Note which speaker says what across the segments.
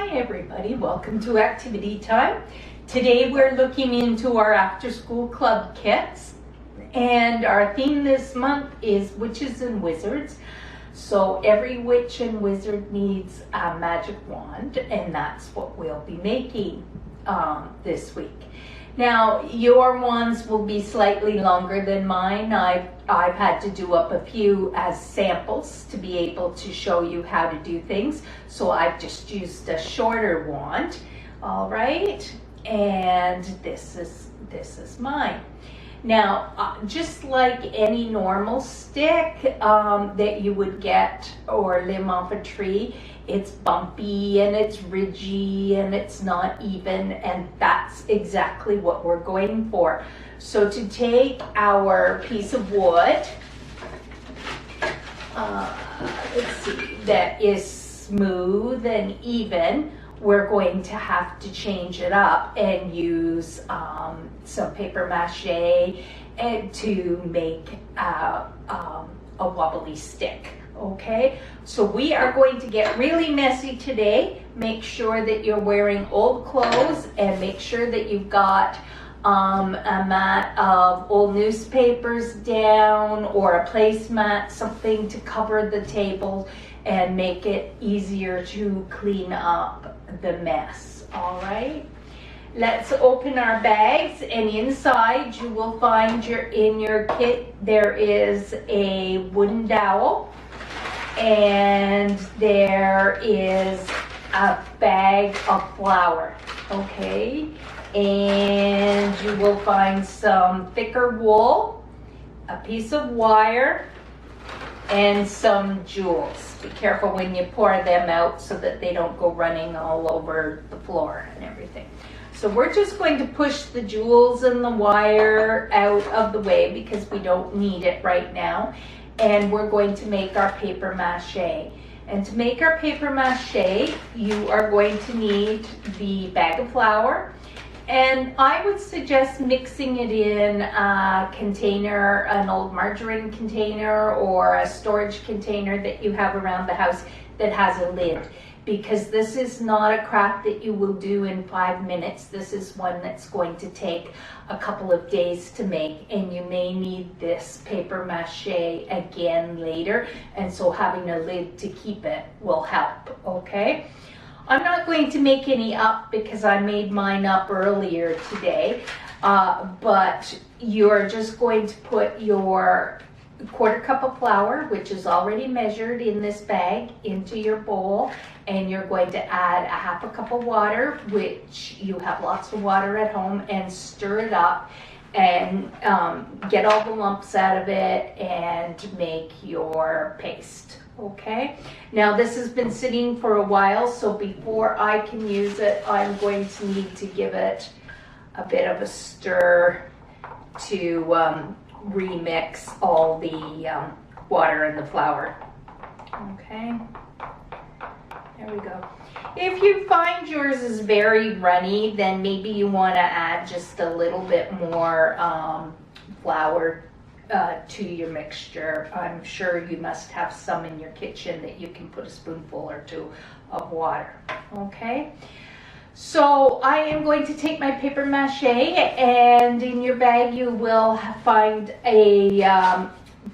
Speaker 1: Hi everybody, welcome to activity time. Today we're looking into our after school club kits, and our theme this month is witches and wizards. So every witch and wizard needs a magic wand, and that's what we'll be making this week. Now your wands will be slightly longer than mine. I've had to do up a few as samples to be able to show you how to do things. So I've just used a shorter wand. All right, and this is mine. Now, just like any normal stick that you would get or limb off a tree, it's bumpy and it's ridgy and it's not even, and that's exactly what we're going for. So to take our piece of wood, let's see, that is smooth and even, we're going to have to change it up and use some paper mache to make a wobbly stick. Okay, so we are going to get really messy today. Make sure that you're wearing old clothes and make sure that you've got a mat of old newspapers down or a placemat, something to cover the table and make it easier to clean up the mess. All right, let's open our bags, and inside you will find in your kit there is a wooden dowel, and there is a bag of flour. Okay, and you will find some thicker wool, a piece of wire, and some jewels. Be careful when you pour them out so that they don't go running all over the floor and everything. So we're just going to push the jewels and the wire out of the way because we don't need it right now. And we're going to make our paper mache. And to make our paper mache, you are going to need the bag of flour. And I would suggest mixing it in a container, an old margarine container or a storage container that you have around the house that has a lid. Because this is not a craft that you will do in 5 minutes. This is one that's going to take a couple of days to make, and you may need this paper mache again later. And so having a lid to keep it will help, okay? I'm not going to make any up because I made mine up earlier today, but you're just going to put your 1/4 cup of flour, which is already measured in this bag, into your bowl, and you're going to add a 1/2 cup of water, which you have lots of water at home, and stir it up and get all the lumps out of it and make your paste. Okay, now this has been sitting for a while, so before I can use it, I'm going to need to give it a bit of a stir to remix all the water and the flour. Okay, there we go. If you find yours is very runny, then maybe you want to add just a little bit more flour to your mixture. I'm sure you must have some in your kitchen that you can put a spoonful or two of water. Okay, so I am going to take my paper mache, and in your bag you will find a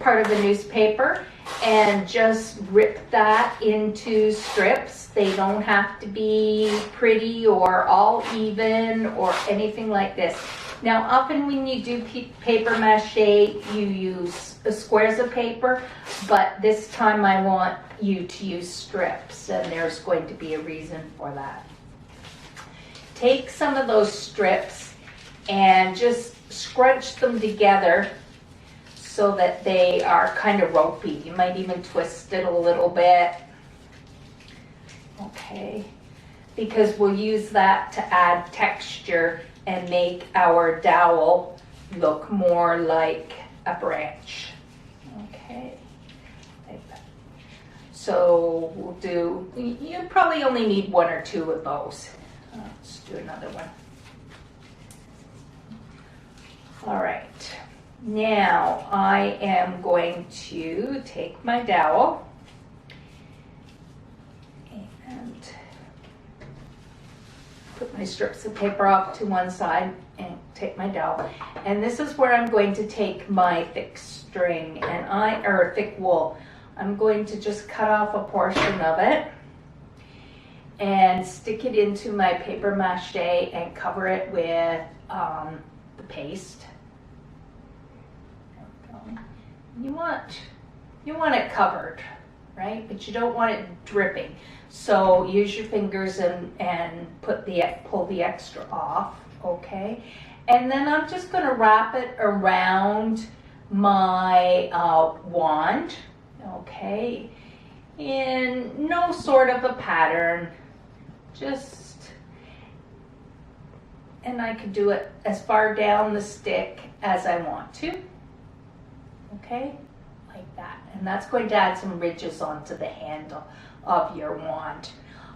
Speaker 1: part of the newspaper, and just rip that into strips. They don't have to be pretty or all even or anything like this. Now, often when you do paper mache, you use squares of paper, but this time I want you to use strips, and there's going to be a reason for that. Take some of those strips and just scrunch them together so that they are kind of ropey. You might even twist it a little bit. Okay, because we'll use that to add texture and make our dowel look more like a branch. Okay, like that. So we'll do, you probably only need 1 or 2 of those. Let's do another one. All right, now I am going to take my dowel and my strips of paper off to one side and take my dowel. And this is where I'm going to take my thick string or thick wool. I'm going to just cut off a portion of it and stick it into my paper mache and cover it with the paste. There we go. You want it covered, right? But you don't want it dripping. So use your fingers and pull the extra off, okay? And then I'm just going to wrap it around my wand, okay? In no sort of a pattern, and I could do it as far down the stick as I want to, okay? Like that. And that's going to add some ridges onto the handle of your wand.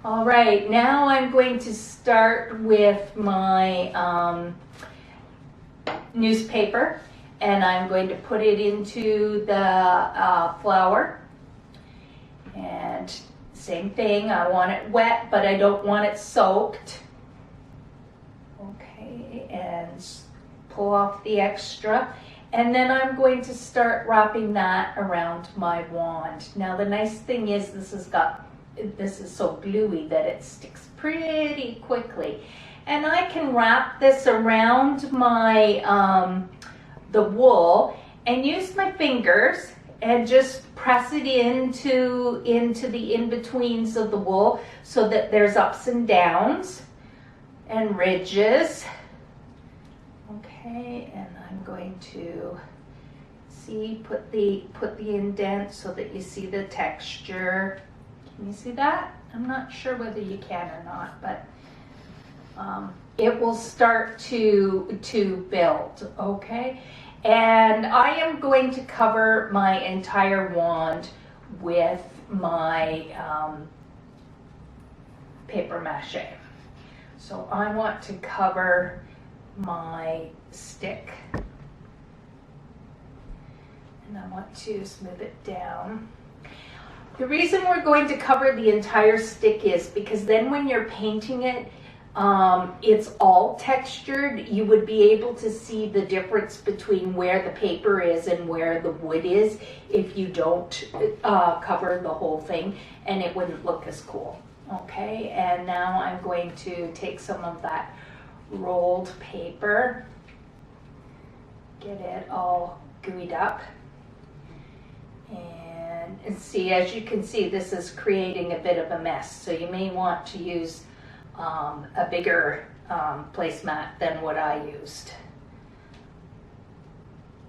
Speaker 1: All right, now I'm going to start with my newspaper, and I'm going to put it into the flour. And same thing, I want it wet, but I don't want it soaked. Okay, and pull off the extra. And then I'm going to start wrapping that around my wand. Now the nice thing is this is so gluey that it sticks pretty quickly. And I can wrap this around my the wool and use my fingers and just press it into the in-betweens of the wool so that there's ups and downs and ridges. Okay, and I'm going to put the indent so that you see the texture. Can you see that? I'm not sure whether you can or not, but it will start to build, okay? And I am going to cover my entire wand with my paper mache. So I want to cover my stick, and I want to smooth it down. The reason we're going to cover the entire stick is because then when you're painting it, it's all textured. You would be able to see the difference between where the paper is and where the wood is if you don't cover the whole thing, and it wouldn't look as cool. Okay, and now I'm going to take some of that rolled paper, get it all gooeyed up, and see, as you can see, this is creating a bit of a mess, so you may want to use a bigger placemat than what I used,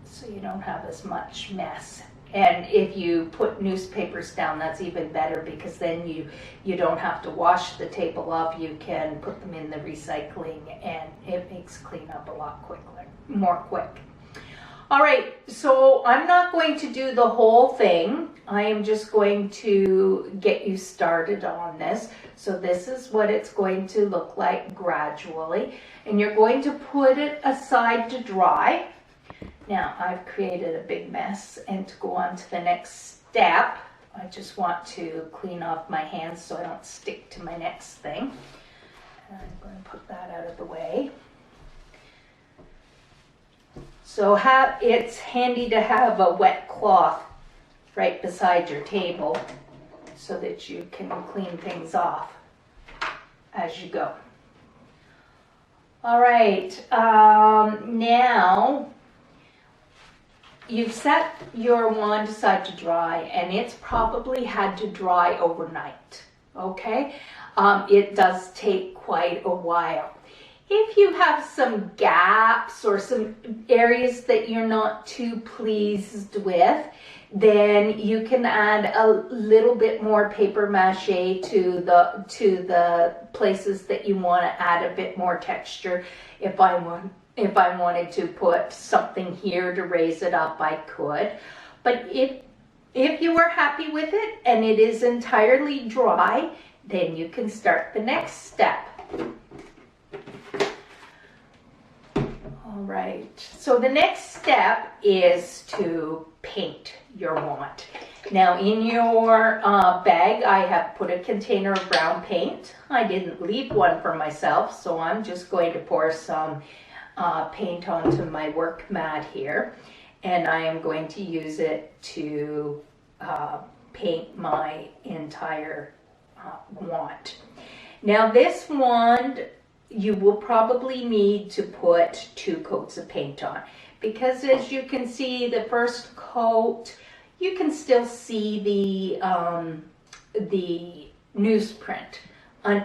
Speaker 1: so you don't have as much mess. And if you put newspapers down, that's even better, because then you don't have to wash the table up. You can put them in the recycling, and it makes cleanup a lot more quick. All right, so I'm not going to do the whole thing. I am just going to get you started on this. So this is what it's going to look like gradually. And you're going to put it aside to dry. Now I've created a big mess, and to go on to the next step, I just want to clean off my hands so I don't stick to my next thing. And I'm going to put that out of the way. So it's handy to have a wet cloth right beside your table so that you can clean things off as you go. All right, now you've set your wand aside to dry, and it's probably had to dry overnight, okay? It does take quite a while. If you have some gaps or some areas that you're not too pleased with, then you can add a little bit more paper mache to the places that you want to add a bit more texture. If I wanted to put something here to raise it up, I could. But if you are happy with it and it is entirely dry, then you can start the next step. All right, so the next step is to paint your wand. Now in your bag, I have put a container of brown paint. I didn't leave one for myself, so I'm just going to pour some paint onto my work mat here. And I am going to use it to paint my entire wand. Now this wand, you will probably need to put 2 coats of paint on, because as you can see, the first coat, you can still see the newsprint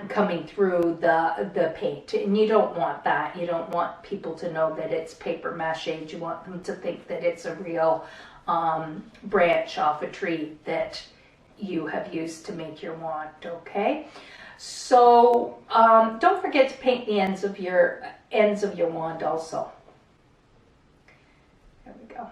Speaker 1: coming through the paint, and you don't want that. You don't want people to know that it's paper mache. You want them to think that it's a real branch off a tree that you have used to make your wand, okay? So don't forget to paint the ends of your wand also. There we go.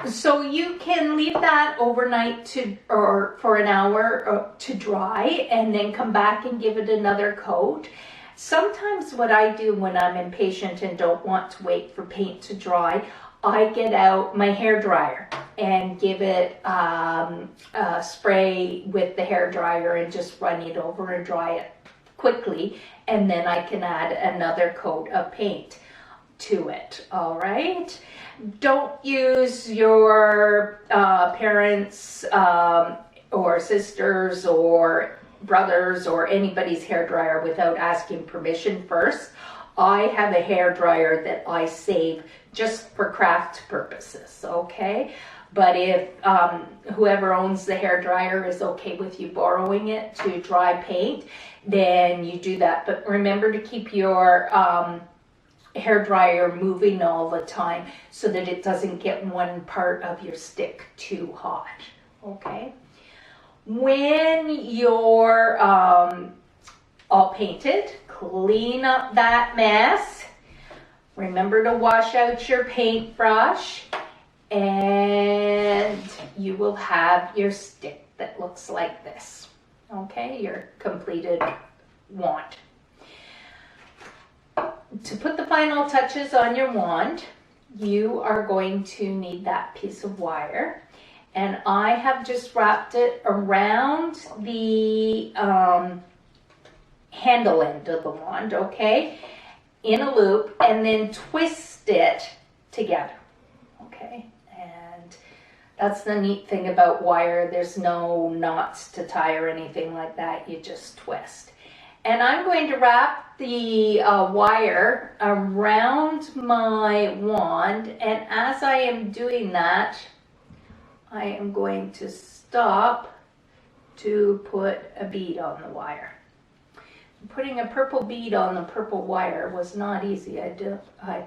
Speaker 1: So you can leave that overnight or for an hour to dry, and then come back and give it another coat. Sometimes what I do when I'm impatient and don't want to wait for paint to dry, I get out my hair dryer and give it a spray with the hair dryer and just run it over and dry it quickly, and then I can add another coat of paint to it. All right, don't use your parents or sisters or brothers or anybody's hair dryer without asking permission first. I have a hair dryer that I save just for craft purposes, okay? But if whoever owns the hair dryer is okay with you borrowing it to dry paint, then you do that. But remember to keep your hair dryer moving all the time so that it doesn't get one part of your stick too hot, okay? When you're all painted, clean up that mess. Remember to wash out your paintbrush, and you will have your stick that looks like this, okay? Your completed wand. To put the final touches on your wand, you are going to need that piece of wire, and I have just wrapped it around the handle end of the wand, okay, in a loop, and then twist it together, okay? And that's the neat thing about wire. There's no knots to tie or anything like that. You just twist. And I'm going to wrap the wire around my wand, and as I am doing that, I am going to stop to put a bead on the wire. Putting a purple bead on the purple wire was not easy.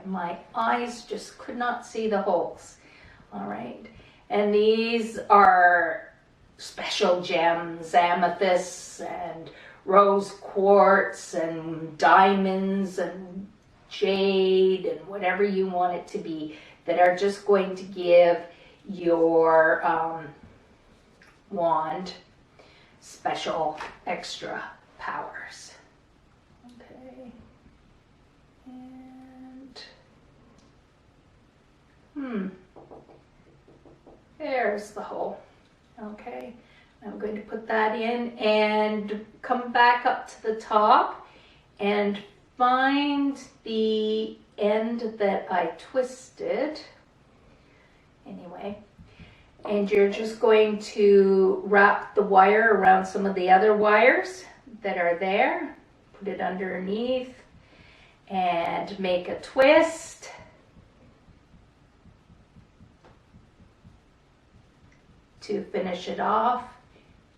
Speaker 1: My eyes just could not see the holes. All right, and these are special gems, amethysts and rose quartz and diamonds and jade and whatever you want it to be, that are just going to give your wand special extra powers. Okay, and there's the hole. Okay, I'm going to put that in and come back up to the top and find the end that I twisted. Anyway, and you're just going to wrap the wire around some of the other wires that are there, put it underneath, and make a twist. To finish it off,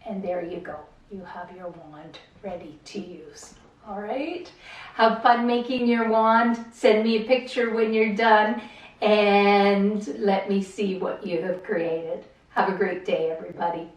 Speaker 1: and there you go. You have your wand ready to use. All right, have fun making your wand. Send me a picture when you're done, and let me see what you have created. Have a great day, everybody.